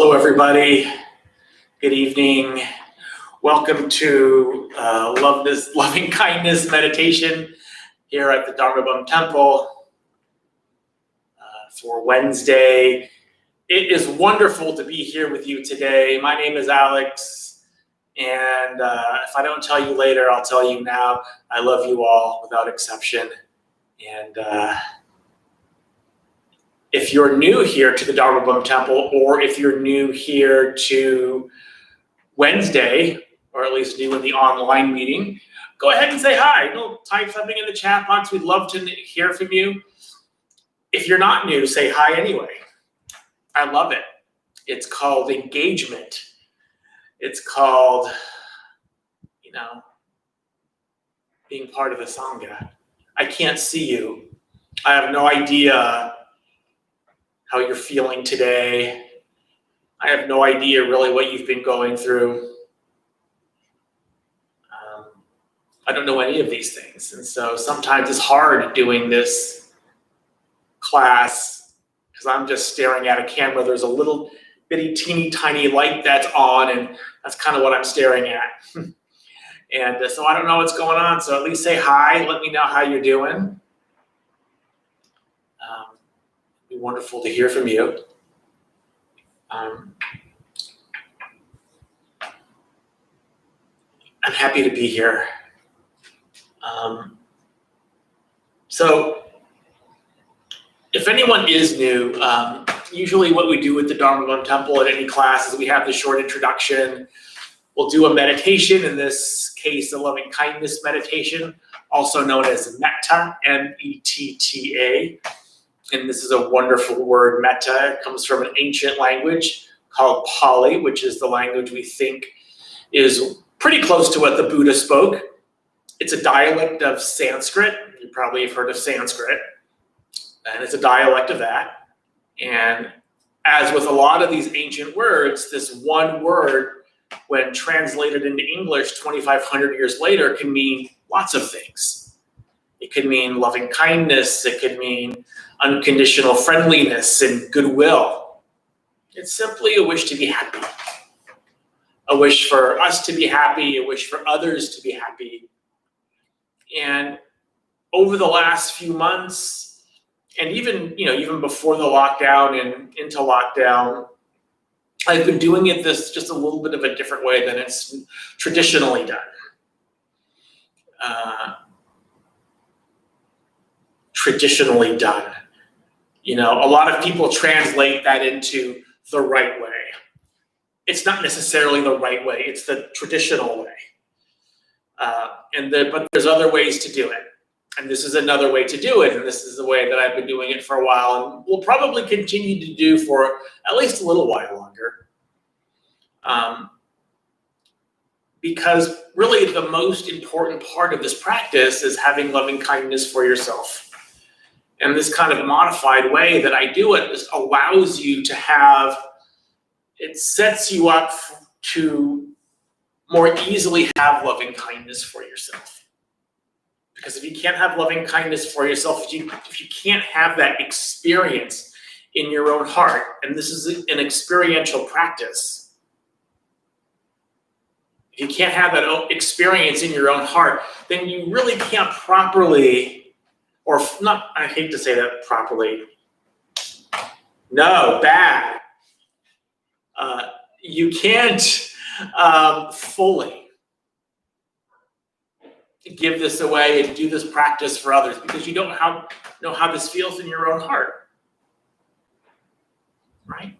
Hello, everybody. Good evening. Welcome to Loving Kindness meditation here at the Dharma Bum Temple for Wednesday. It is wonderful to be here with you today. My name is Alex, and if I don't tell you later, I'll tell you now. I love you all without exception. And if you're new here to the Dharma Bum Temple, or if you're new here to Wednesday, or at least new in the online meeting, go ahead and say hi. Type something in the chat box. We'd love to hear from you. If you're not new, say hi anyway. I love it. It's called engagement. It's called, being part of the Sangha. I can't see you. I have no idea how you're feeling today. I have no idea really what you've been going through. I don't know any of these things. And so sometimes it's hard doing this class because I'm just staring at a camera. There's a little bitty teeny tiny light that's on, and that's kind of what I'm staring at. And so I don't know what's going on. So at least say hi. Let me know how you're doing. It'd be wonderful to hear from you. I'm happy to be here. So if anyone is new, usually what we do at the Dharma Bum Temple at any class is we have the short introduction. We'll do a meditation, in this case, a loving kindness meditation, also known as metta, M-E-T-T-A. And this is a wonderful word, metta. It comes from an ancient language called Pali, which is the language we think is pretty close to what the Buddha spoke. It's a dialect of Sanskrit. You probably have heard of Sanskrit. And it's a dialect of that. And as with a lot of these ancient words, this one word, when translated into English 2,500 years later, can mean lots of things. It could mean loving kindness. It could mean unconditional friendliness and goodwill. It's simply a wish to be happy. A wish for us to be happy, a wish for others to be happy. And over the last few months, and even before the lockdown and into lockdown, I've been doing it this just a little bit of a different way than it's traditionally done. A lot of people translate that into the right way. It's not necessarily the right way, it's the traditional way. But there's other ways to do it. And this is another way to do it. And this is the way that I've been doing it for a while and will probably continue to do for at least a little while longer. Because really the most important part of this practice is having loving kindness for yourself. And this kind of modified way that I do it just allows you to have, it sets you up to more easily have loving kindness for yourself. Because if you can't have loving kindness for yourself, if you can't have that experience in your own heart, and this is an experiential practice, if you can't have that experience in your own heart, then you really can't properly, or not, I hate to say that properly, no, bad. You can't fully give this away and do this practice for others because you don't know how this feels in your own heart, right?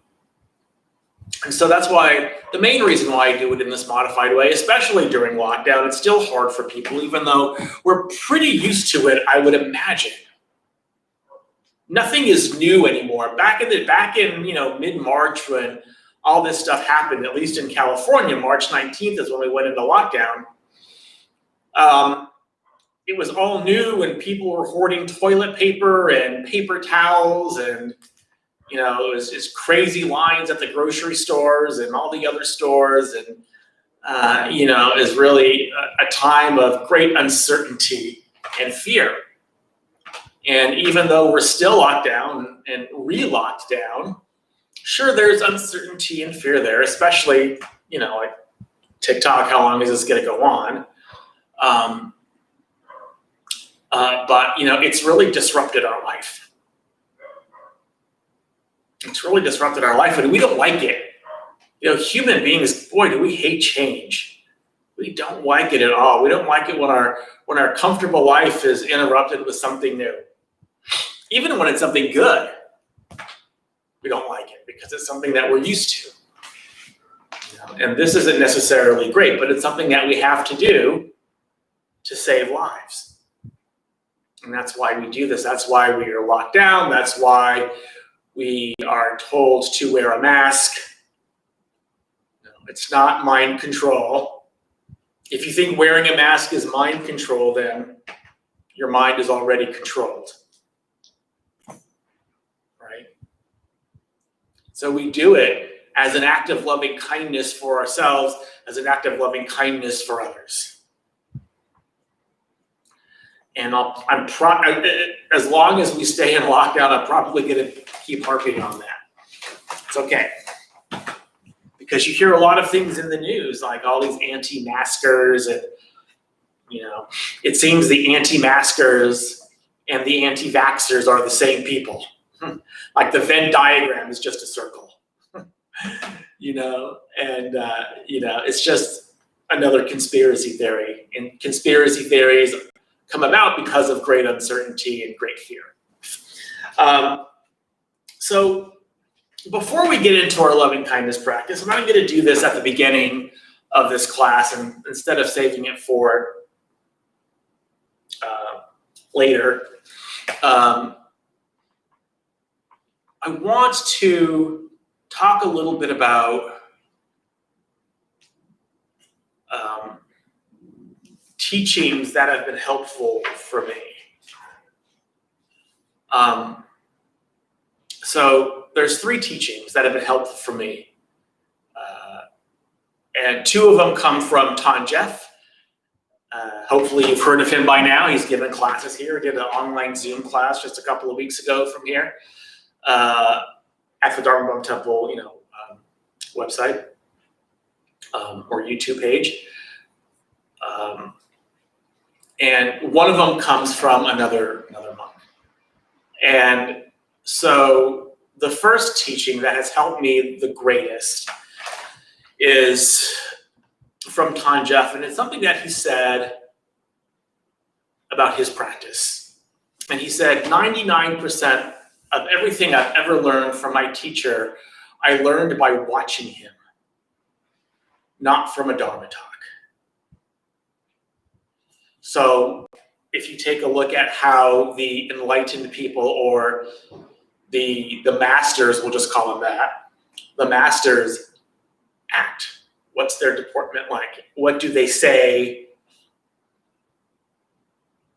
And so that's why, the main reason why I do it in this modified way, especially during lockdown, it's still hard for people, even though we're pretty used to it, I would imagine. Nothing is new anymore. Back in mid-March when all this stuff happened, at least in California, March 19th is when we went into lockdown. It was all new and people were hoarding toilet paper and paper towels, and it was just crazy lines at the grocery stores and all the other stores, and it was really a time of great uncertainty and fear. And even though we're still locked down and re-locked down, Sure, there's uncertainty and fear there, especially, like TikTok, how long is this going to go on? But, it's really disrupted our life. It's really disrupted our life, and we don't like it. Human beings, boy, do we hate change. We don't like it at all. We don't like it when our comfortable life is interrupted with something new. Even when it's something good, we don't like it because it's something that we're used to. And this isn't necessarily great, but it's something that we have to do to save lives. And that's why we do this. That's why we are locked down. That's why we are told to wear a mask. No, it's not mind control. If you think wearing a mask is mind control, then your mind is already controlled. Right? So we do it as an act of loving kindness for ourselves, as an act of loving kindness for others. And as long as we stay in lockdown, I'm probably going to keep harping on that. It's okay. Because you hear a lot of things in the news, like all these anti-maskers, and, it seems the anti-maskers and the anti-vaxxers are the same people. Like the Venn diagram is just a circle. It's just another conspiracy theory. And conspiracy theories come about because of great uncertainty and great fear. So before we get into our loving kindness practice, I'm not going to do this at the beginning of this class, and instead of saving it for later, I want to talk a little bit about teachings that have been helpful for me. So there's 3 teachings that have been helpful for me. And 2 of them come from Ton Jeff. Hopefully you've heard of him by now. He's given classes here. He did an online Zoom class just a couple of weeks ago from here at the Dharma Bum Temple, website or YouTube page. And one of them comes from another monk. And so the first teaching that has helped me the greatest is from Ton Jeff, and it's something that he said about his practice. And he said, 99% of everything I've ever learned from my teacher, I learned by watching him, not from a Dharma talk. So if you take a look at how the enlightened people, or the masters, we'll just call them that, the masters act. What's their deportment like? What do they say?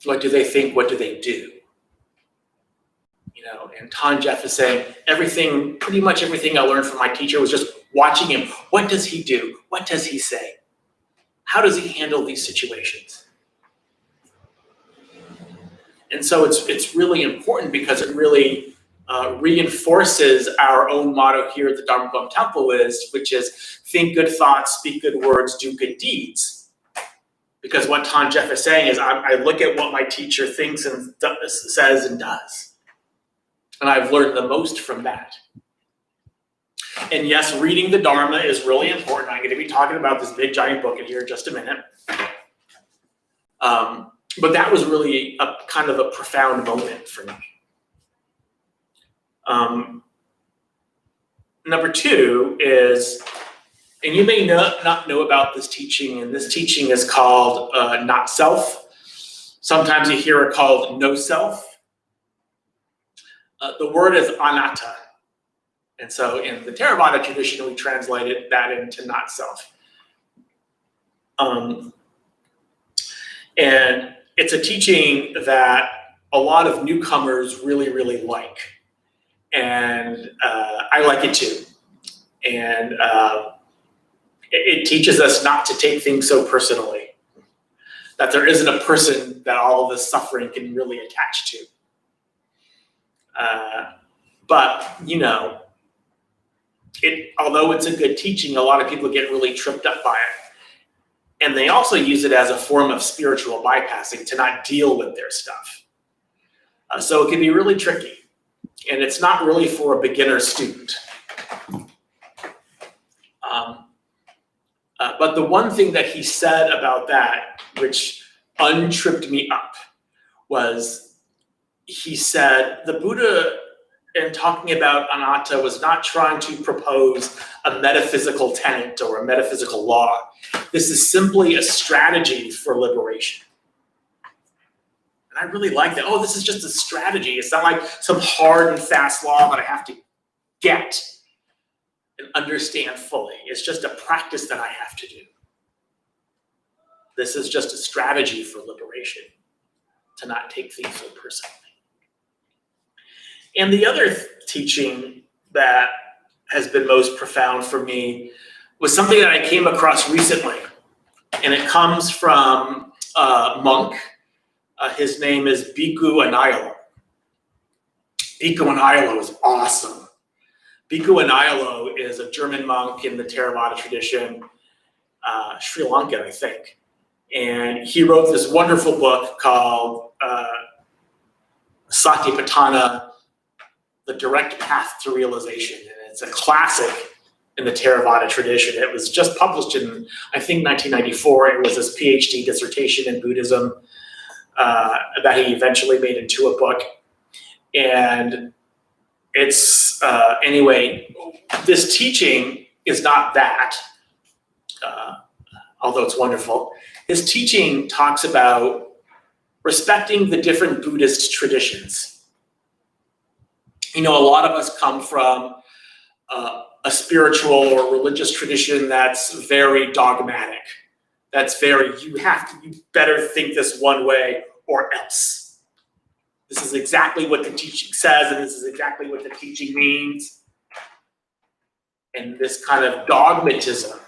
What do they think? What do they do? And Ton Jeff is saying pretty much everything I learned from my teacher was just watching him. What does he do? What does he say? How does he handle these situations? And so it's really important because it really reinforces our own motto here at the Dharma Bum Temple, which is think good thoughts, speak good words, do good deeds. Because what Ton Jeff is saying is I look at what my teacher thinks and says and does. And I've learned the most from that. And yes, reading the Dharma is really important. I'm going to be talking about this big giant book in here in just a minute. But that was really a kind of a profound moment for me. Number 2 is, and you may not know about this teaching, and this teaching is called not self. Sometimes you hear it called no self. The word is anatta. And so in the Theravada tradition, we translated that into not self. And it's a teaching that a lot of newcomers really, really like. And I like it too. And it teaches us not to take things so personally, that there isn't a person that all of this suffering can really attach to. But, although it's a good teaching, a lot of people get really tripped up by it. And they also use it as a form of spiritual bypassing to not deal with their stuff. So it can be really tricky. And it's not really for a beginner student. But the one thing that he said about that, which untripped me up, was he said the Buddha, in talking about anatta, was not trying to propose a metaphysical tenet or a metaphysical law. This is simply a strategy for liberation. And I really like that. Oh, this is just a strategy. It's not like some hard and fast law that I have to get and understand fully. It's just a practice that I have to do. This is just a strategy for liberation, to not take things so personally. And the other teaching that has been most profound for me was something that I came across recently. And it comes from a monk. His name is Bhikkhu Anayalo. Bhikkhu Anayalo is awesome. Bhikkhu Anayalo is a German monk in the Theravada tradition, Sri Lanka, I think. And he wrote this wonderful book called Satipatthana, The Direct Path to Realization. And it's a classic in the Theravada tradition. It was just published in, I think, 1994. It was his PhD dissertation in Buddhism that he eventually made into a book. And it's, anyway, this teaching is not that, although it's wonderful. His teaching talks about respecting the different Buddhist traditions. You know, a lot of us come from a spiritual or religious tradition that's very dogmatic. That's very, you better think this one way or else. This is exactly what the teaching says, and this is exactly what the teaching means. And this kind of dogmatism,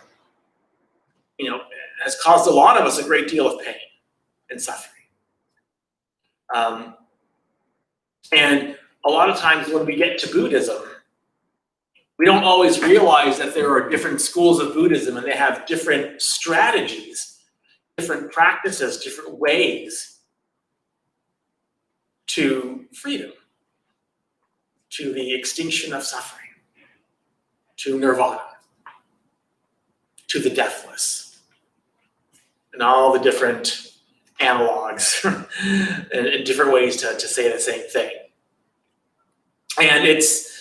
you know, has caused a lot of us a great deal of pain and suffering. And a lot of times when we get to Buddhism, we don't always realize that there are different schools of Buddhism and they have different strategies, different practices, different ways to freedom, to the extinction of suffering, to nirvana, to the deathless, and all the different analogs and different ways to say the same thing. And it's,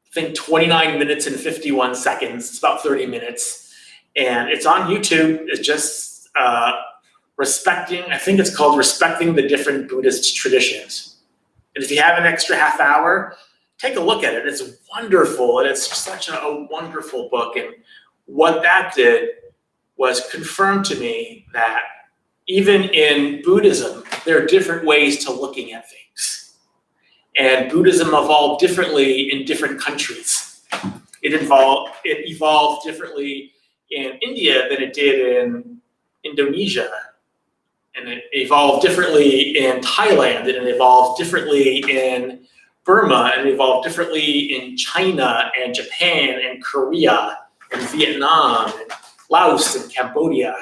I think, 29 minutes and 51 seconds. It's about 30 minutes. And it's on YouTube. It's just respecting, I think it's called Respecting the Different Buddhist Traditions. And if you have an extra half hour, take a look at it. It's wonderful. And it's such a wonderful book. And what that did was confirm to me that even in Buddhism, there are different ways to looking at things. And Buddhism evolved differently in different countries. It evolved differently in India than it did in Indonesia. And it evolved differently in Thailand, and it evolved differently in Burma, and it evolved differently in China and Japan and Korea and Vietnam and Laos and Cambodia.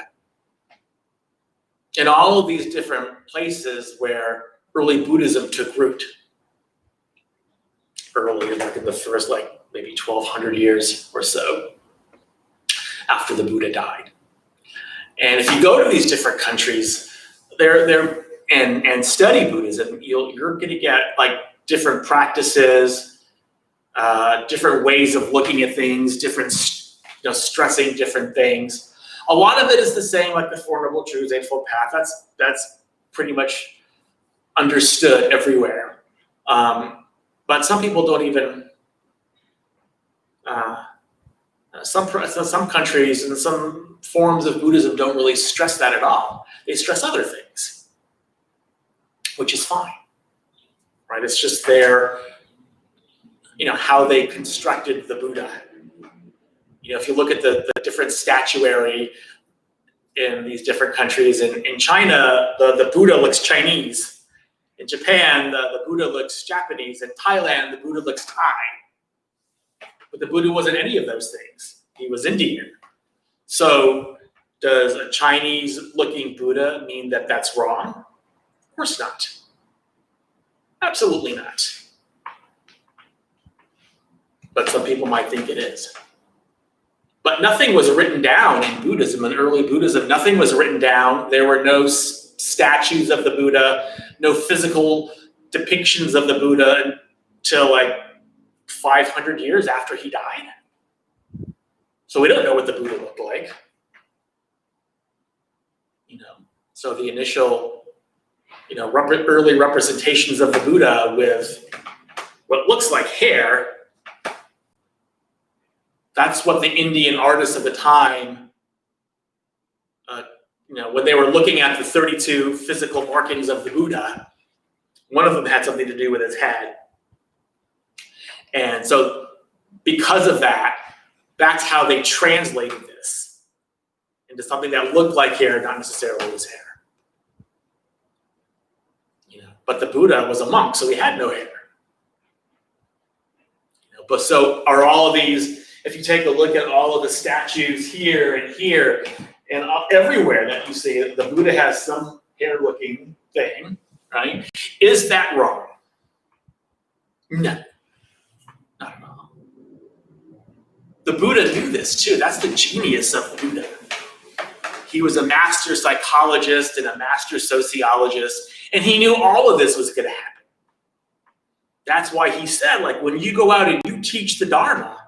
And all of these different places where early Buddhism took root. Early, like in the first, like maybe 1,200 years or so after the Buddha died. And if you go to these different countries, and study Buddhism, you're going to get like different practices, different ways of looking at things, different, stressing different things. A lot of it is the same, like the Four Noble Truths, Eightfold Path. That's pretty much understood everywhere. But some people don't even, some countries and some forms of Buddhism don't really stress that at all. They stress other things, which is fine, right? It's just their, how they constructed the Buddha. If you look at the different statuary in these different countries, in China, the Buddha looks Chinese. In Japan, the Buddha looks Japanese. In Thailand, the Buddha looks Thai. But the Buddha wasn't any of those things. He was Indian. So does a Chinese-looking Buddha mean that that's wrong? Of course not. Absolutely not. But some people might think it is. But nothing was written down in Buddhism, in early Buddhism. Nothing was written down. There were no statues of the Buddha, no physical depictions of the Buddha until like 500 years after he died. So we don't know what the Buddha looked like. So the initial, early representations of the Buddha with what looks like hair, that's what the Indian artists of the time, when they were looking at the 32 physical markings of the Buddha, one of them had something to do with his head. And so because of that, that's how they translated this into something that looked like hair, not necessarily was hair. But the Buddha was a monk, so he had no hair. But so are all of these, if you take a look at all of the statues here and everywhere that you see, the Buddha has some hair-looking thing, right? Is that wrong? No, not at all. The Buddha knew this too. That's the genius of the Buddha. He was a master psychologist and a master sociologist, and he knew all of this was going to happen. That's why he said, when you go out and you teach the Dharma,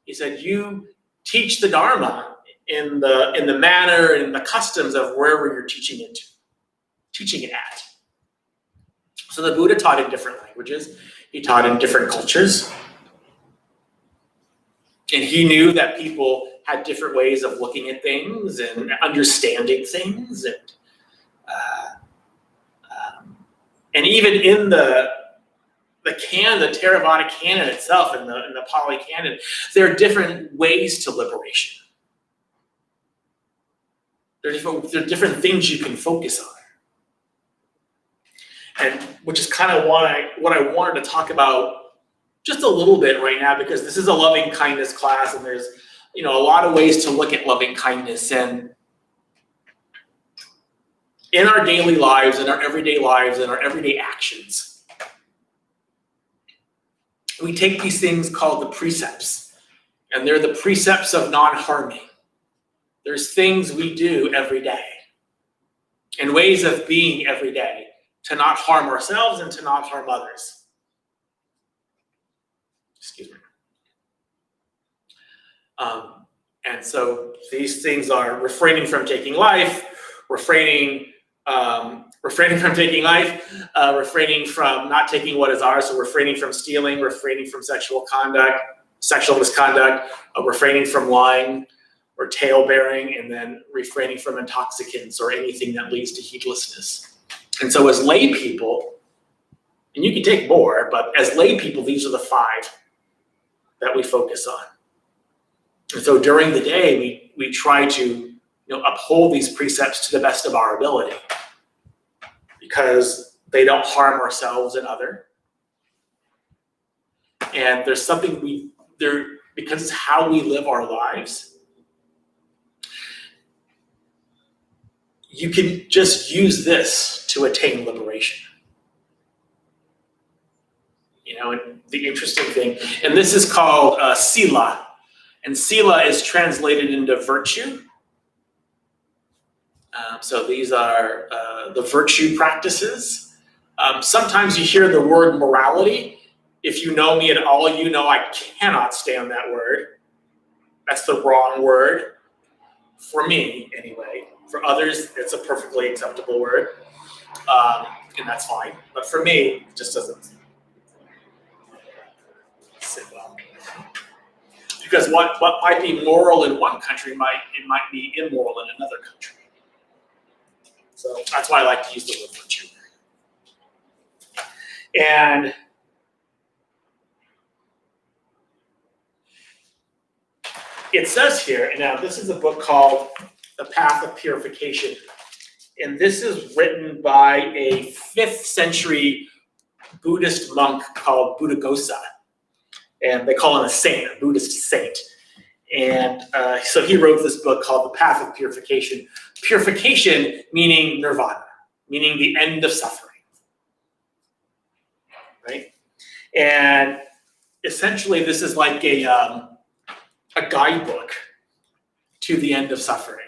he said, you teach the Dharma in the manner and the customs of wherever you're teaching it at. So the Buddha taught in different languages. He taught in different cultures. And he knew that people had different ways of looking at things and understanding things. And even in the Theravada canon itself, in the Pali canon, there are different ways to liberation. There are different things you can focus on. And which is kind of what I wanted to talk about just a little bit right now, because this is a loving kindness class, and there's a lot of ways to look at loving kindness. And in our daily lives, in our everyday lives, in our everyday actions, we take these things called the precepts, and they're the precepts of non-harming. There's things we do every day and ways of being every day to not harm ourselves and to not harm others. Excuse me. And so these things are refraining from taking life, refraining from taking life, refraining from not taking what is ours, so refraining from stealing, refraining from sexual misconduct, refraining from lying or tale-bearing, and then refraining from intoxicants or anything that leads to heedlessness. And so as lay people, and you can take more, but as lay people, these are the 5 that we focus on. And so during the day, we try to uphold these precepts to the best of our ability, because they don't harm ourselves and others. And there's something because it's how we live our lives. You can just use this to attain liberation. And the interesting thing, and this is called sila, and sila is translated into virtue. So these are the virtue practices. Sometimes you hear the word morality. If you know me at all, you know I cannot stand that word. That's the wrong word. For me, anyway. For others, it's a perfectly acceptable word, and that's fine. But for me, it just doesn't sit well. Because what might be moral in one country might be immoral in another country. So that's why I like to use the word virtue. And it says here, now this is a book called The Path of Purification. And this is written by a 5th century Buddhist monk called Buddhaghosa. And they call him a saint, a Buddhist saint. And so he wrote this book called The Path of Purification. Purification meaning nirvana, meaning the end of suffering, right? And essentially, this is like a guidebook to the end of suffering.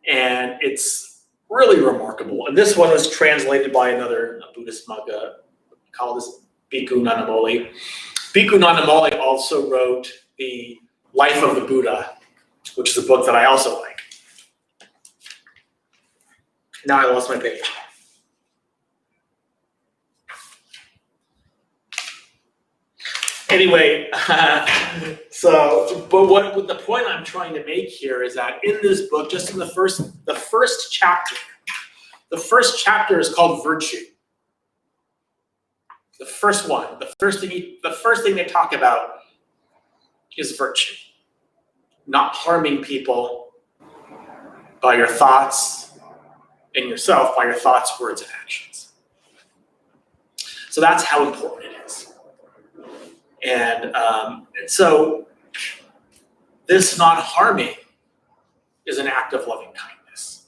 And it's really remarkable. And this one was translated by another Buddhist monk, called this Bhikkhu Nanamoli. Bhikkhu Nanamoli also wrote The Life of the Buddha, which is a book that I also like. Now I lost my page. Anyway, but the point I'm trying to make here is that in this book, just in the first chapter is called Virtue. The first one, the first thing they talk about is virtue. Not harming people by your thoughts and yourself, by your thoughts, words, and actions. So that's how important it is. And so this not harming is an act of loving kindness.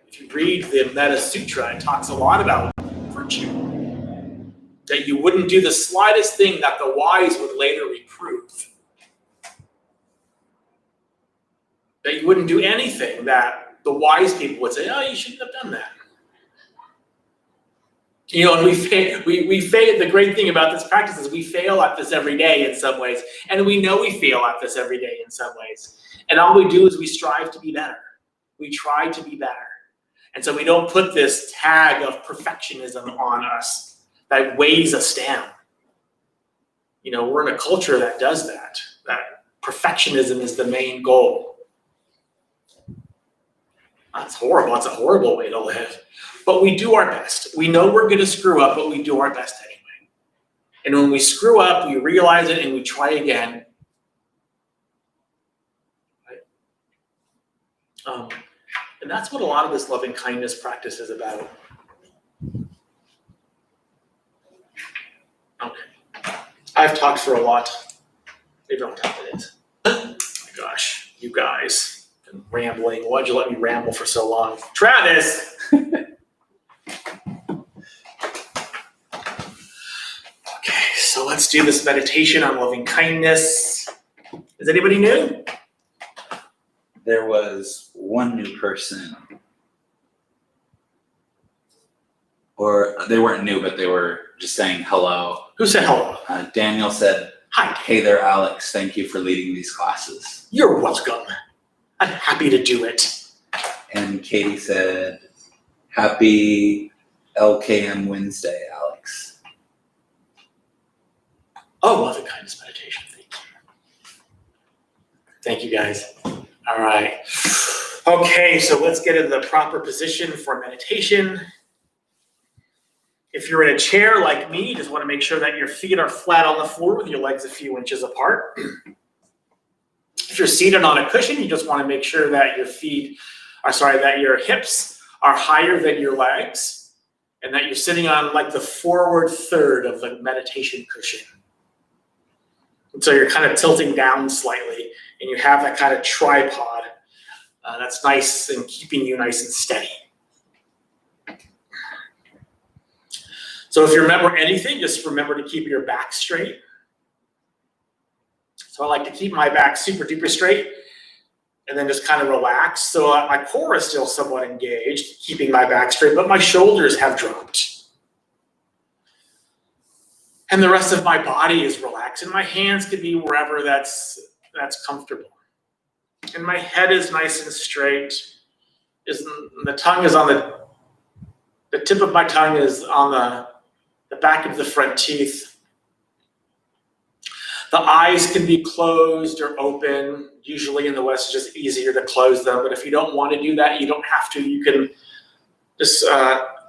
If you read the Metta Sutra, it talks a lot about virtue. That you wouldn't do the slightest thing that the wise would later reprove. That you wouldn't do anything that the wise people would say, oh, you shouldn't have done that. You know, and we fail. The great thing about this practice is we fail at this every day in some ways. And we know we fail at this every day in some ways. And all we do is we strive to be better. We try to be better. And so we don't put this tag of perfectionism on us that weighs us down. You know, we're in a culture that does that perfectionism is the main goal. That's horrible. It's a horrible way to live. But we do our best. We know we're going to screw up, but we do our best anyway. And when we screw up, we realize it and we try again. Right? And that's what a lot of this loving kindness practice is about. Okay. I've talked for a lot. Maybe don't tell it is. Oh my gosh, you guys. Been rambling. Why'd you let me ramble for so long? Travis! Okay, so let's do this meditation on loving kindness. Is anybody new? There was one new person. Or they weren't new, but they were just saying hello. Who said hello? Daniel said, hi. Hey there, Alex. Thank you for leading these classes. You're welcome. I'm happy to do it. And Katie said, Happy LKM Wednesday, Alex. Oh, loving kindness meditation. Thank you. Thank you, guys. All right. Okay, so let's get into the proper position for meditation. If you're in a chair like me, you just want to make sure that your feet are flat on the floor with your legs a few inches apart. If you're seated on a cushion, you just want to make sure that that your hips are higher than your legs and that you're sitting on like the forward third of the meditation cushion. And so you're kind of tilting down slightly and you have that kind of tripod that's nice and keeping you nice and steady. So if you remember anything, just remember to keep your back straight. So I like to keep my back super duper straight and then just kind of relax. So my core is still somewhat engaged, keeping my back straight, but my shoulders have dropped. And the rest of my body is relaxed. And my hands can be wherever that's comfortable. And my head is nice and straight. The tongue is on the tip of my tongue is on the back of the front teeth. The eyes can be closed or open. Usually in the West, it's just easier to close them. But if you don't want to do that, you don't have to. You can just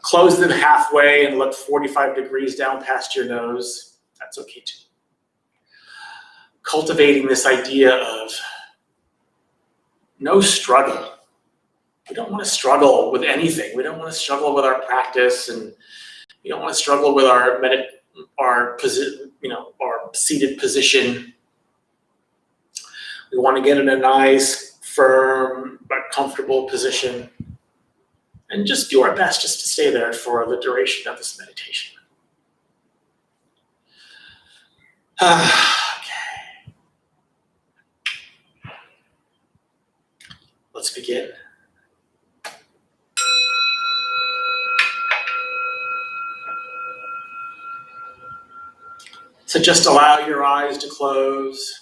close them halfway and look 45 degrees down past your nose. That's okay too. Cultivating this idea of no struggle. We don't want to struggle with anything. We don't want to struggle with our practice, and we don't want to struggle with our our seated position. We want to get in a nice, firm, but comfortable position. And just do our best just to stay there for the duration of this meditation. Okay. Let's begin. So just allow your eyes to close.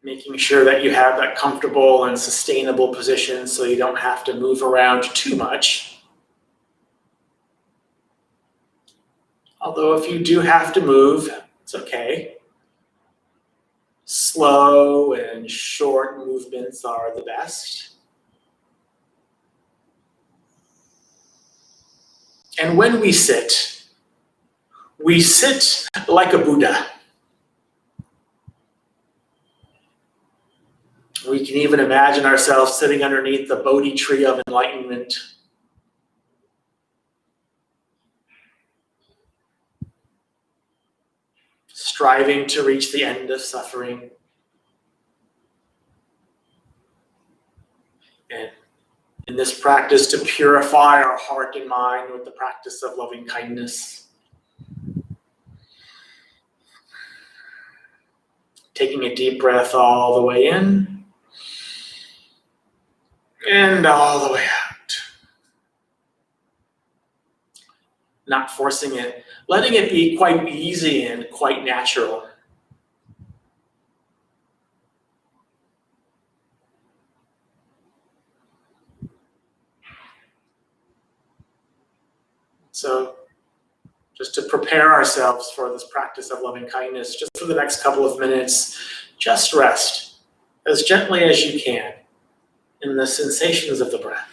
Making sure that you have that comfortable and sustainable position so you don't have to move around too much. Although if you do have to move, it's okay. Slow and short movements are the best. And when we sit like a Buddha. We can even imagine ourselves sitting underneath the Bodhi tree of enlightenment. Striving to reach the end of suffering. And in this practice, to purify our heart and mind with the practice of loving kindness. Taking a deep breath all the way in. And all the way out. Not forcing it, letting it be quite easy and quite natural. So, just to prepare ourselves for this practice of loving kindness, just for the next couple of minutes, just rest as gently as you can in the sensations of the breath.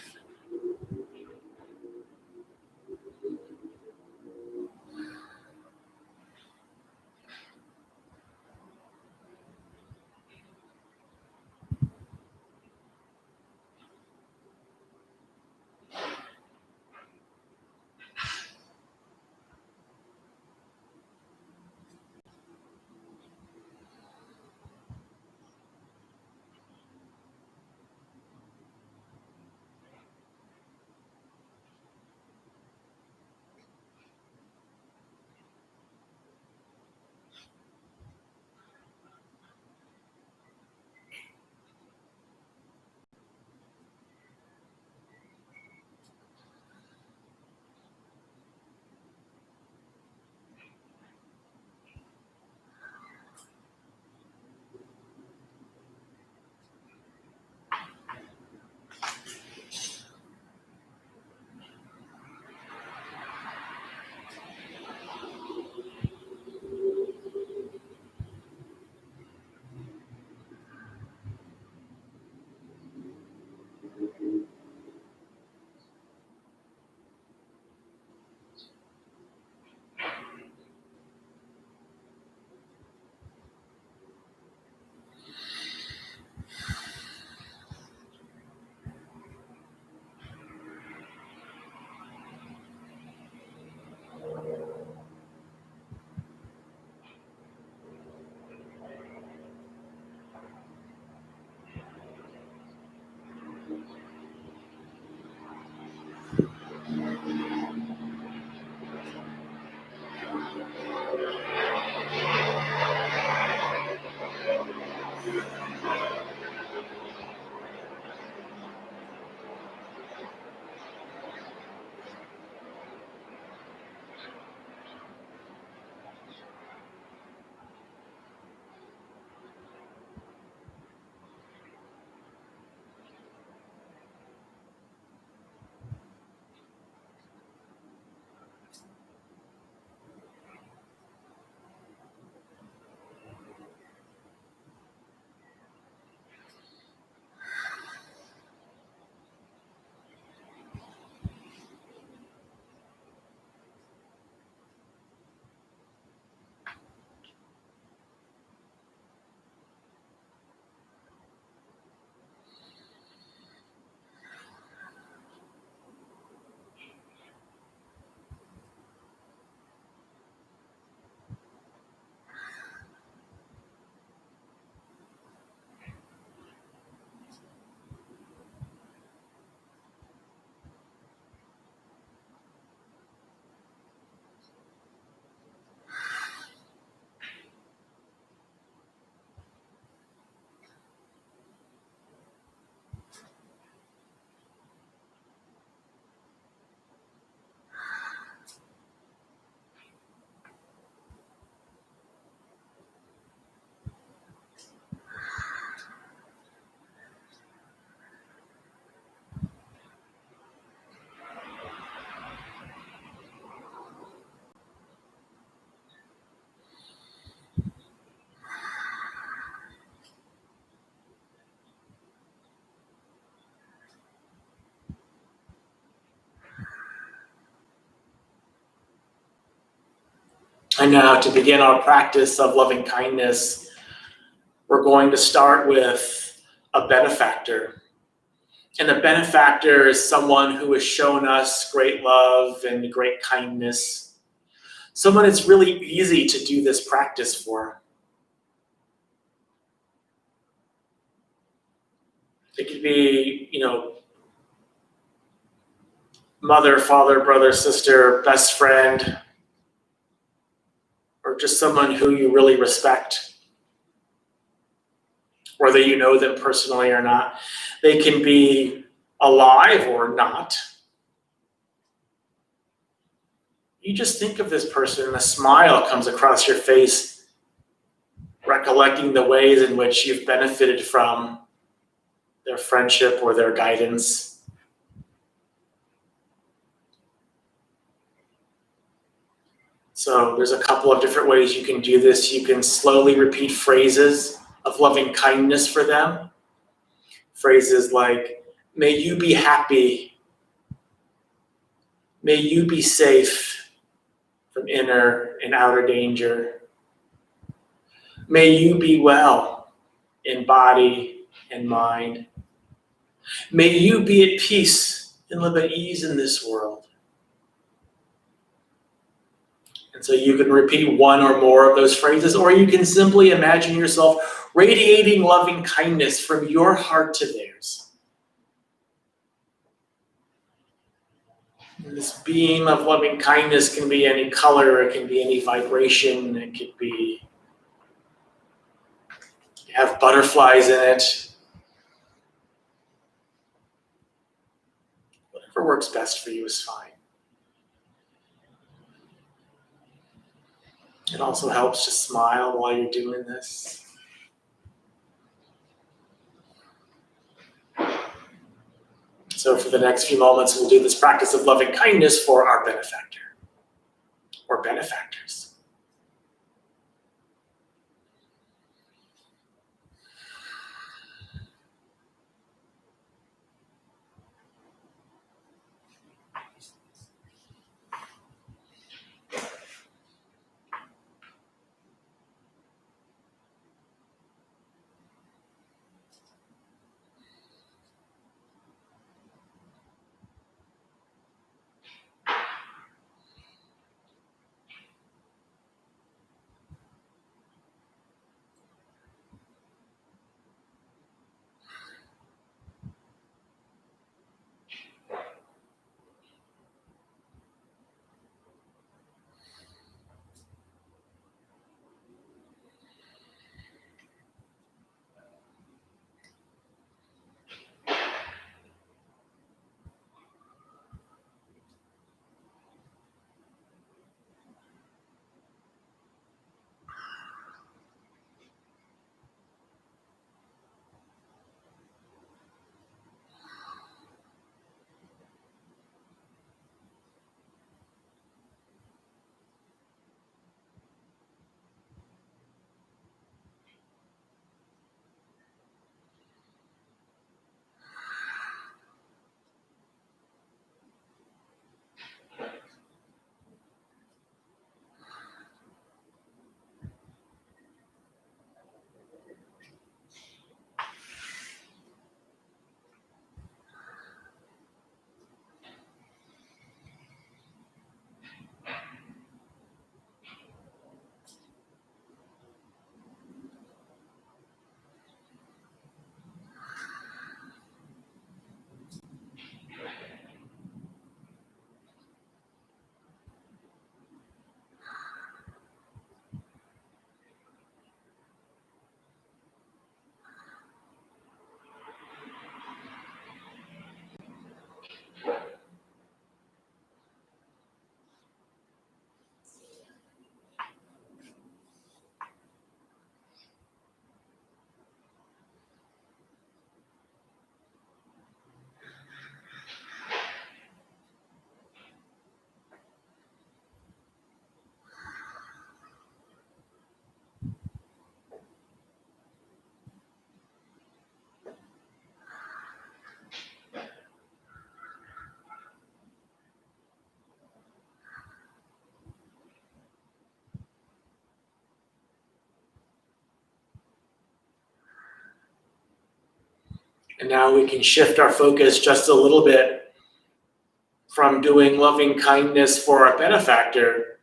And now to begin our practice of loving kindness, we're going to start with a benefactor. And a benefactor is someone who has shown us great love and great kindness. Someone it's really easy to do this practice for. It could be, mother, father, brother, sister, best friend, or just someone who you really respect, whether you know them personally or not. They can be alive or not. You just think of this person and a smile comes across your face, recollecting the ways in which you've benefited from their friendship or their guidance. So there's a couple of different ways you can do this. You can slowly repeat phrases of loving kindness for them. Phrases like, may you be happy. May you be safe from inner and outer danger. May you be well in body and mind. May you be at peace and live at ease in this world. And so you can repeat one or more of those phrases, or you can simply imagine yourself radiating loving kindness from your heart to theirs. And this beam of loving kindness can be any color, it can be any vibration, it could be, have butterflies in it. Whatever works best for you is fine. It also helps to smile while you're doing this. So for the next few moments, we'll do this practice of loving kindness for our benefactor or benefactors. And now we can shift our focus just a little bit from doing loving kindness for our benefactor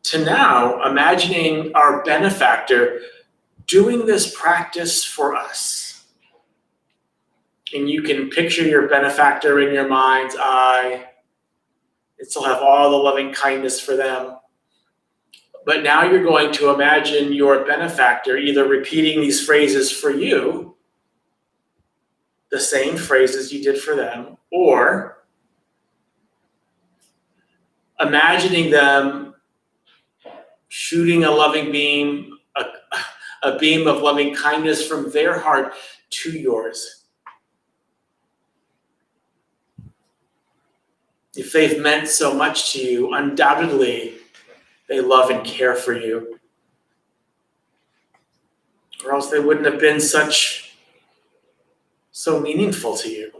to now imagining our benefactor doing this practice for us. And you can picture your benefactor in your mind's eye and still have all the loving kindness for them. But now you're going to imagine your benefactor either repeating these phrases for you, the same phrases you did for them, or imagining them shooting a loving beam, a beam of loving kindness from their heart to yours. If they've meant so much to you, undoubtedly they love and care for you. Or else they wouldn't have been so meaningful to you.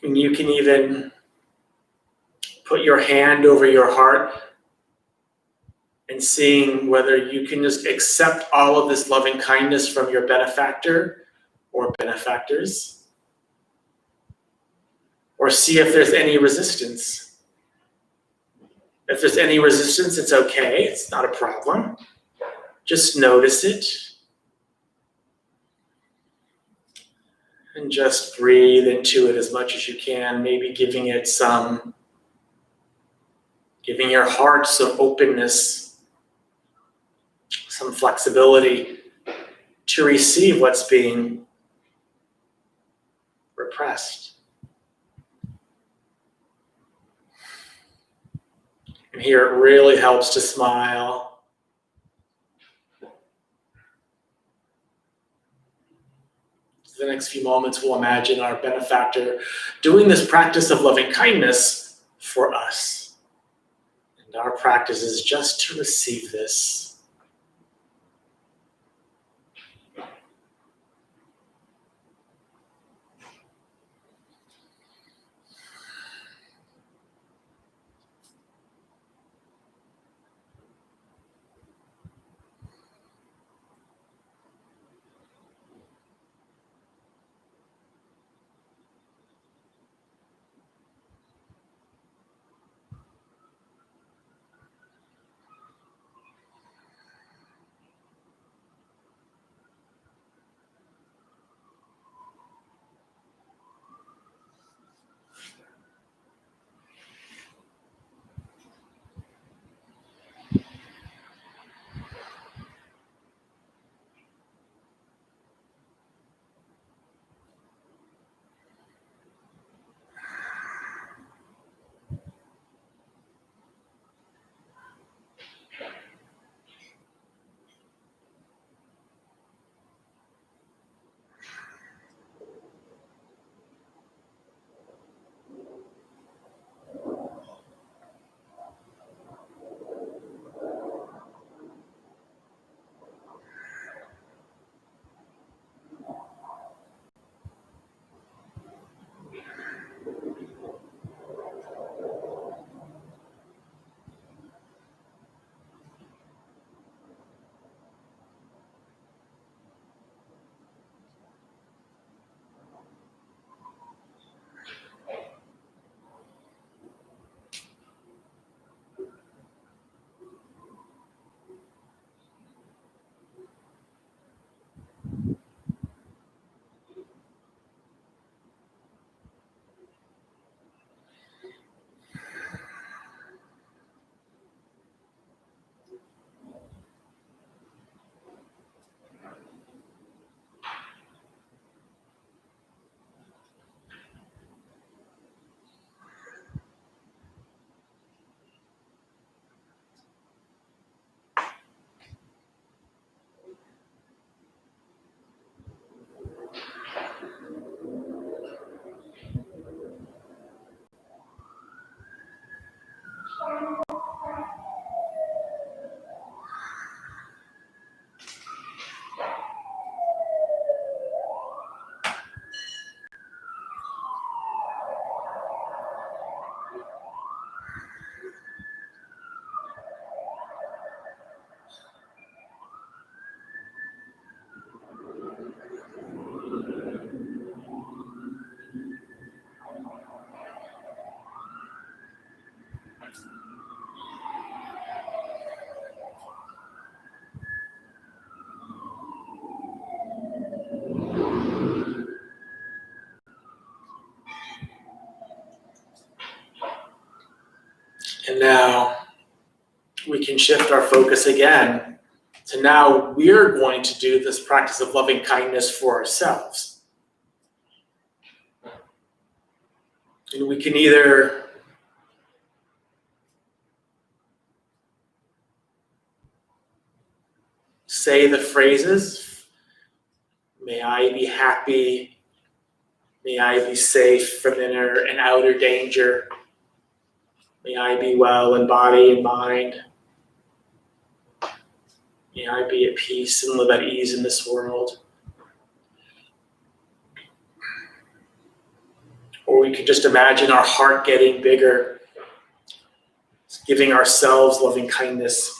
And you can even put your hand over your heart and seeing whether you can just accept all of this loving kindness from your benefactor or benefactors, or see if there's any resistance. If there's any resistance, it's okay. It's not a problem. Just notice it. And just breathe into it as much as you can, maybe giving your heart some openness, some flexibility to receive what's being repressed. And here it really helps to smile. For the next few moments, we'll imagine our benefactor doing this practice of loving kindness for us. And our practice is just to receive this. And now we can shift our focus again to now we're going to do this practice of loving kindness for ourselves. And we can either say the phrases, may I be happy, may I be safe from inner and outer danger, may I be well in body and mind, may I be at peace and live at ease in this world. Or we can just imagine our heart getting bigger, giving ourselves loving kindness.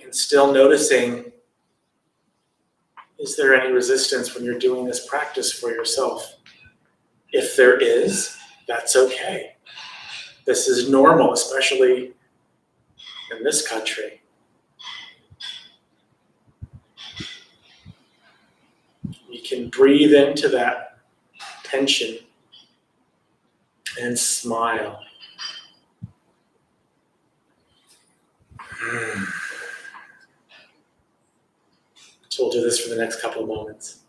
And still noticing, is there any resistance when you're doing this practice for yourself? If there is, that's okay. This is normal, especially in this country. You can breathe into that tension and smile. So we'll do this for the next couple of moments.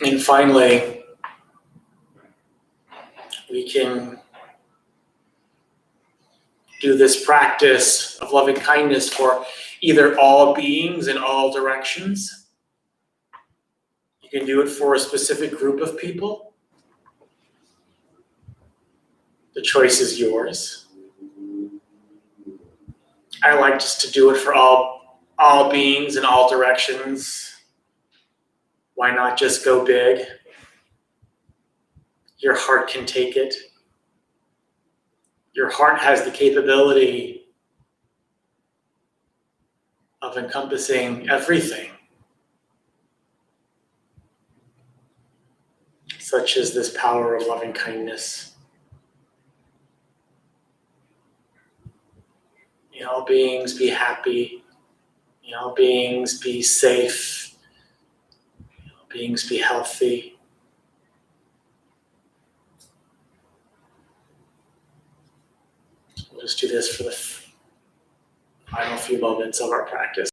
And finally, we can do this practice of loving kindness for either all beings in all directions. You can do it for a specific group of people. The choice is yours. I like just to do it for all beings in all directions. Why not just go big? Your heart can take it. Your heart has the capability of encompassing everything, such as this power of loving kindness. May all beings be happy. May all beings be safe. May all beings be healthy. We'll just do this for the final few moments of our practice.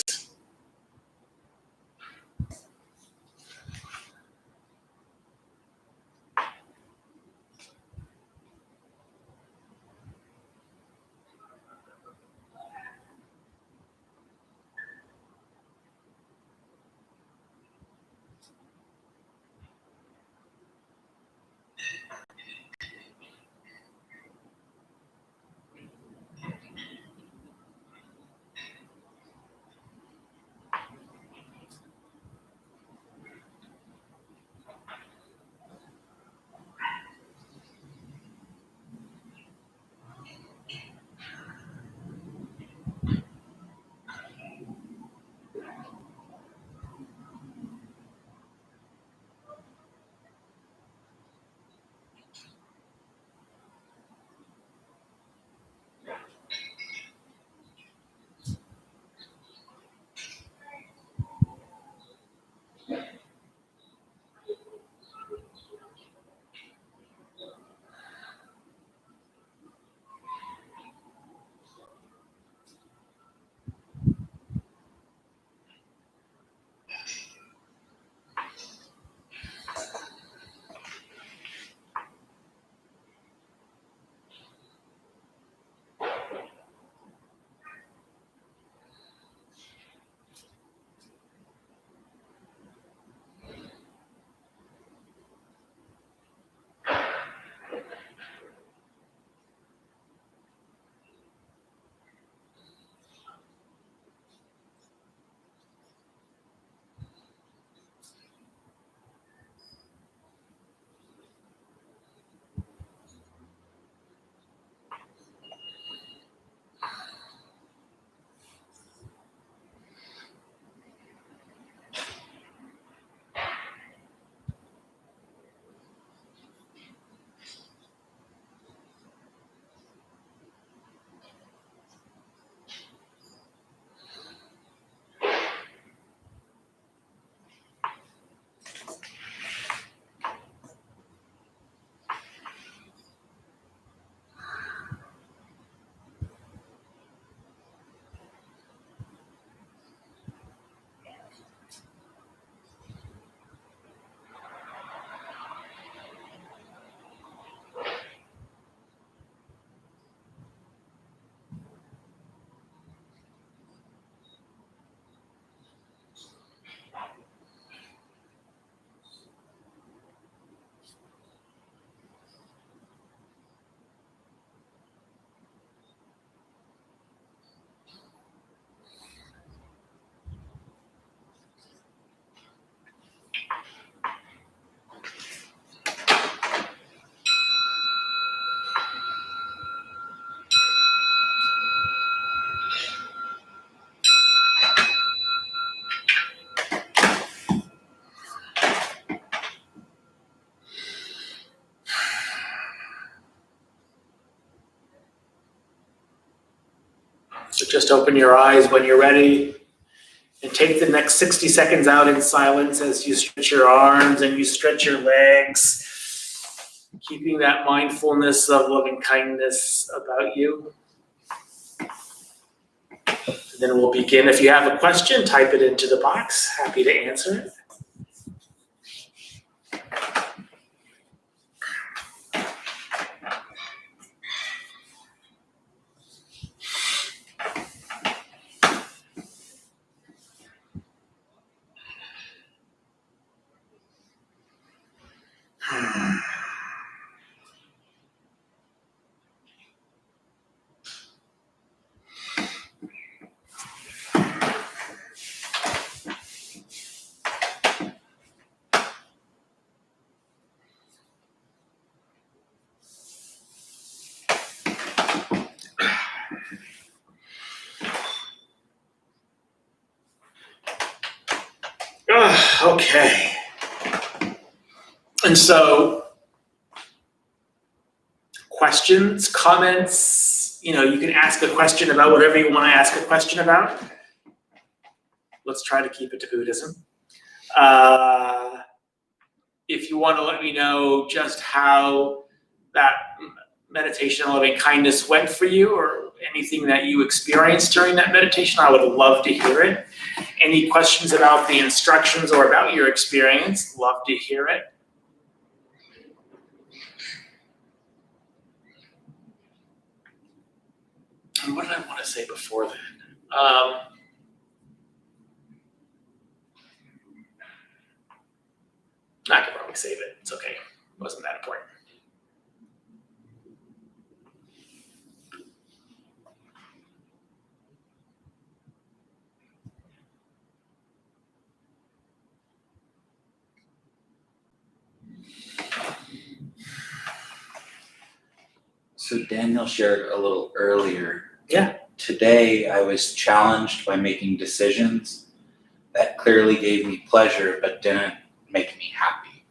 just open your eyes when you're ready and take the next 60 seconds out in silence as you stretch your arms and you stretch your legs, keeping that mindfulness of loving kindness about you. And then we'll begin. If you have a question, type it into the box. Happy to answer it. Okay. And so, questions, comments, you can ask a question about whatever you want to ask a question about. Let's try to keep it to Buddhism. If you want to let me know just how that meditation on loving kindness went for you, or anything that you experienced during that meditation, I would love to hear it. Any questions about the instructions or about your experience, love to hear it. And what did I want to say before then? I could probably save it. It's okay. It wasn't that important. So Daniel shared a little earlier. Yeah. Today I was challenged by making decisions that clearly gave me pleasure but didn't make me happy.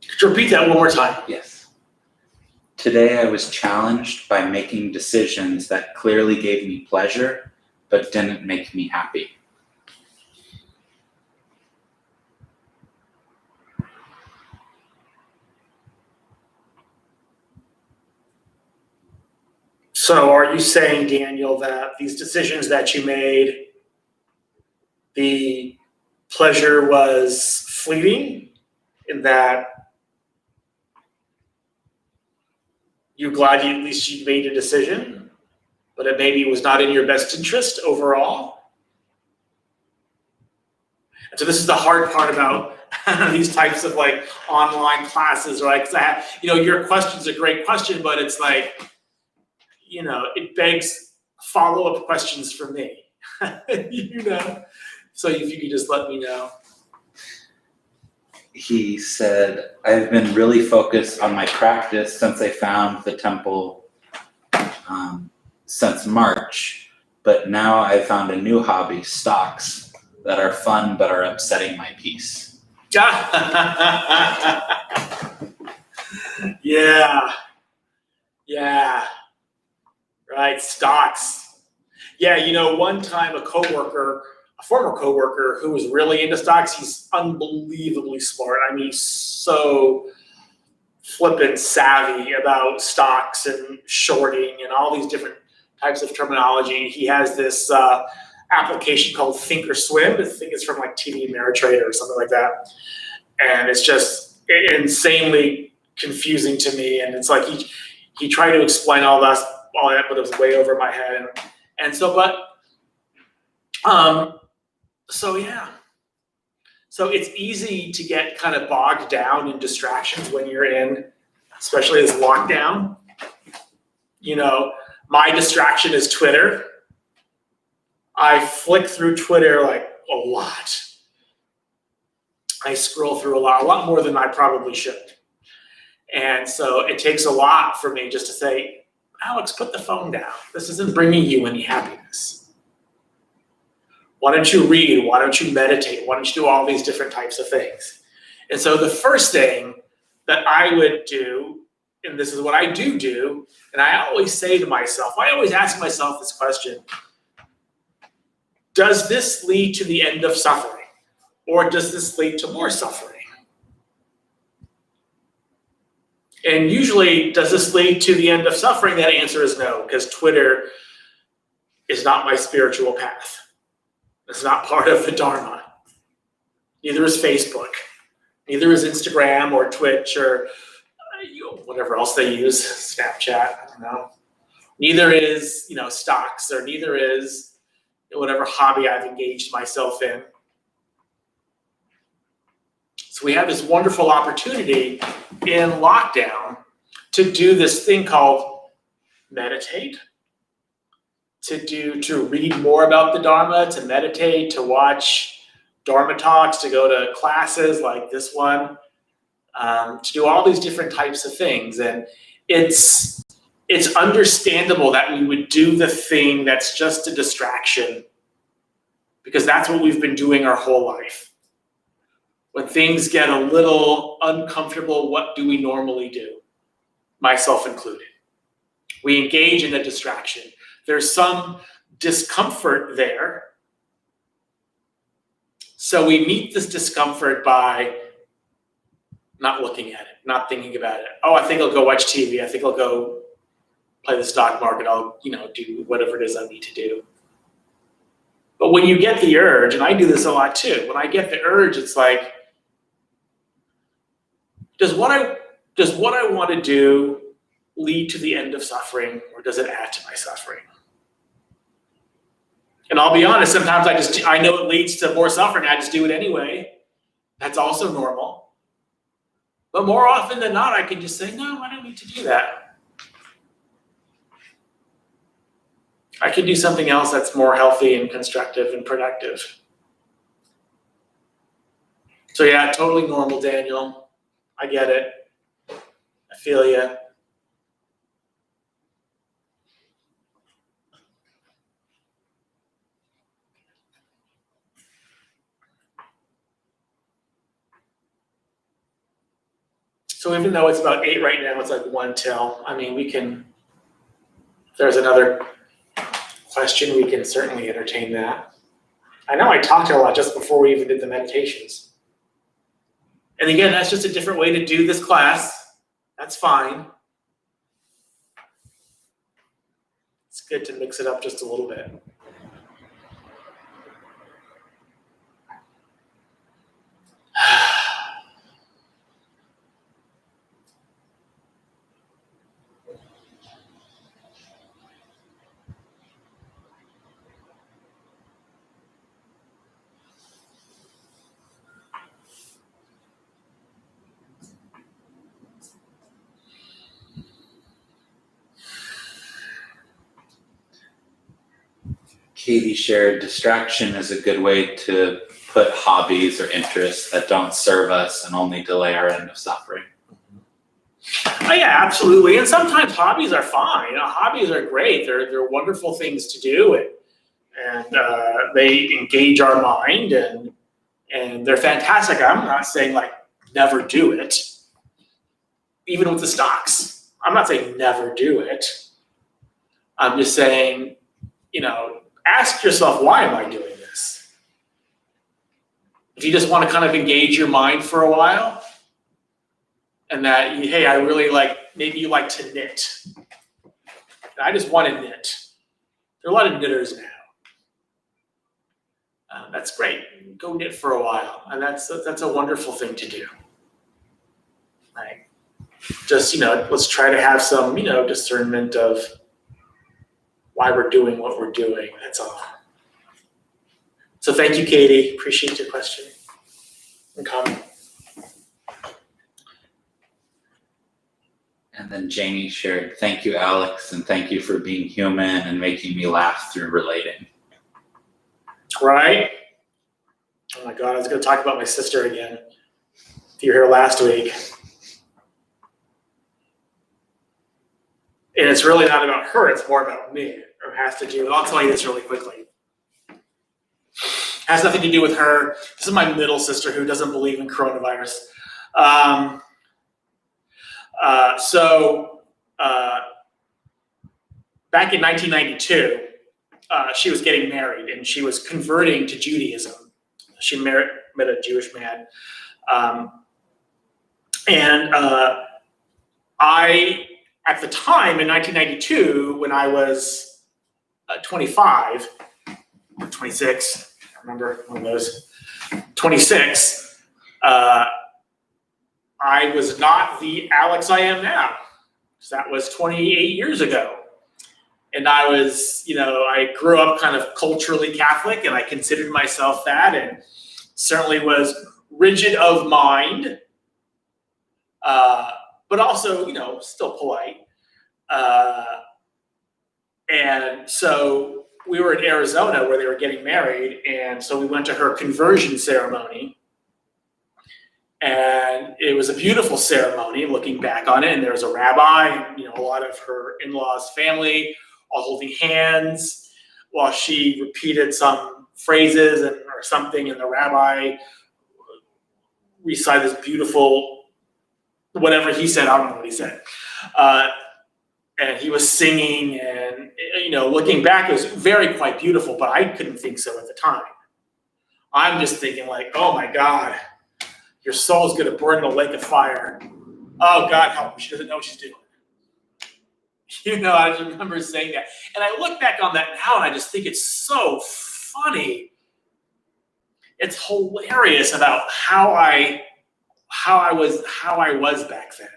Could you repeat that one more time? Yes. Today I was challenged by making decisions that clearly gave me pleasure but didn't make me happy. So are you saying, Daniel, that these decisions that you made, the pleasure was fleeting, in that you're glad at least you made a decision, but it maybe was not in your best interest overall? And so this is the hard part about these types of online classes, right? Because your question's a great question, but it's it begs follow-up questions from me. So if you could just let me know. He said, I've been really focused on my practice since I found the temple since March, but now I found a new hobby, stocks, that are fun but are upsetting my peace. Yeah. Right, stocks. Yeah, one time a former coworker who was really into stocks, he's unbelievably smart. I mean, so flippin' savvy about stocks and shorting and all these different types of terminology. He has this application called Thinkorswim. I think it's from TD Ameritrade or something like that. And it's just insanely confusing to me. And it's he tried to explain all that, but it was way over my head. So it's easy to get kind of bogged down in distractions when you're in, especially this lockdown. My distraction is Twitter. I flick through Twitter a lot. I scroll through a lot more than I probably should. And so it takes a lot for me just to say, Alex, put the phone down. This isn't bringing you any happiness. Why don't you read? Why don't you meditate? Why don't you do all these different types of things? And so the first thing that I would do and this is what I do, and I always say to myself, I always ask myself this question: does this lead to the end of suffering, or does this lead to more suffering? And usually, does this lead to the end of suffering? That answer is no, because Twitter is not my spiritual path. It's not part of the Dharma. Neither is Facebook. Neither is Instagram or Twitch or whatever else they use, Snapchat, I don't know. Neither is, stocks, or neither is whatever hobby I've engaged myself in. So we have this wonderful opportunity in lockdown to do this thing called meditate, to read more about the Dharma, to meditate, to watch Dharma talks, to go to classes like this one, to do all these different types of things. And it's understandable that we would do the thing that's just a distraction, because that's what we've been doing our whole life. When things get a little uncomfortable, what do we normally do? Myself included. We engage in a distraction. There's some discomfort there. So we meet this discomfort by not looking at it, not thinking about it. Oh, I think I'll go watch TV. I think I'll go play the stock market. I'll, do whatever it is I need to do. But when you get the urge, and I do this a lot too, when I get the urge, it's like, does what I want to do lead to the end of suffering, or does it add to my suffering? And I'll be honest, sometimes I know it leads to more suffering. I just do it anyway. That's also normal. But more often than not, I can just say, no, I don't need to do that. I can do something else that's more healthy and constructive and productive. So yeah, totally normal, Daniel. I get it. I feel you. So even though it's about 8 right now, it's like 1 till. I mean, if there's another question, we can certainly entertain that. I know I talked a lot just before we even did the meditations. And again, that's just a different way to do this class. That's fine. It's good to mix it up just a little bit. Katie shared distraction is a good way to put hobbies or interests that don't serve us and only delay our end of suffering. Oh yeah, absolutely. And sometimes hobbies are fine. Hobbies are great. They're wonderful things to do, and they engage our mind, and they're fantastic. I'm not saying like never do it. Even with the stocks, I'm not saying never do it. I'm just saying, ask yourself, why am I doing this? If you just want to kind of engage your mind for a while, and that, hey, I really maybe you like to knit. I just want to knit. There are a lot of knitters now. That's great. Go knit for a while, and that's a wonderful thing to do. Right? Just let's try to have some discernment of why we're doing what we're doing. That's all. So thank you, Katie. Appreciate your question and comment. And then Janie shared, thank you, Alex, and thank you for being human and making me laugh through relating. Right? Oh my God, I was going to talk about my sister again. You were here last week. And it's really not about her, it's more about me. Or has to do, I'll tell you this really quickly. Has nothing to do with her. This is my middle sister who doesn't believe in coronavirus. Back in 1992, she was getting married and she was converting to Judaism. She met a Jewish man. I, at the time in 1992, when I was 25 or 26, I remember one of those, 26, I was not the Alex I am now. So that was 28 years ago. And I was, I grew up kind of culturally Catholic, and I considered myself that, and certainly was rigid of mind, but also, still polite. And so we were in Arizona where they were getting married, and so we went to her conversion ceremony. And it was a beautiful ceremony, looking back on it. And there was a rabbi and a lot of her in-laws' family all holding hands while she repeated some phrases or something, and the rabbi recited this beautiful, whatever he said, I don't know what he said. And he was singing, and looking back, it was quite beautiful, but I couldn't think so at the time. I'm just thinking like, oh my God, your soul's gonna burn in a lake of fire. Oh God, help me, she doesn't know what she's doing. I just remember saying that. And I look back on that now and I just think it's so funny. It's hilarious about how I was back then,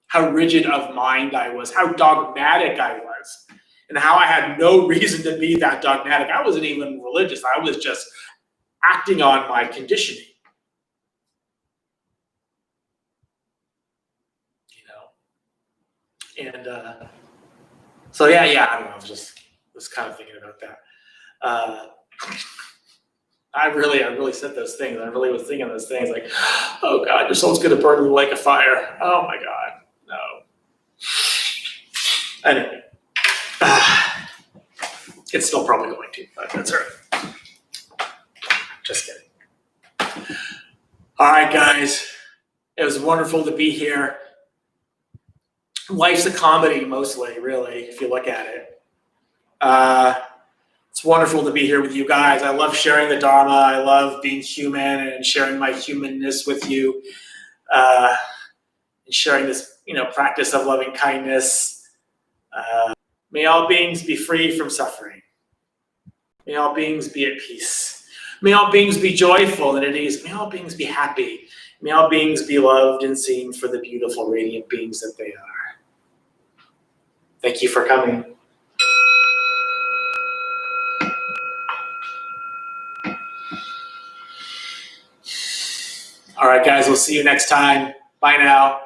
how rigid of mind I was, how dogmatic I was, and how I had no reason to be that dogmatic. I wasn't even religious. I was just acting on my conditioning. And so yeah, I don't know. I was kind of thinking about that. I really said those things. I really was thinking those things like, oh God, your soul's gonna burn in the lake of fire. Oh my God, no. Anyway, it's still probably going to, but that's all right. Just kidding. All right, guys, it was wonderful to be here. Life's a comedy, mostly, really, if you look at it. It's wonderful to be here with you guys. I love sharing the Dharma. I love being human and sharing my humanness with you, and sharing this, practice of loving kindness. May all beings be free from suffering. May all beings be at peace. May all beings be joyful and at ease. May all beings be happy. May all beings be loved and seen for the beautiful, radiant beings that they are. Thank you for coming. All right, guys, we'll see you next time. Bye now.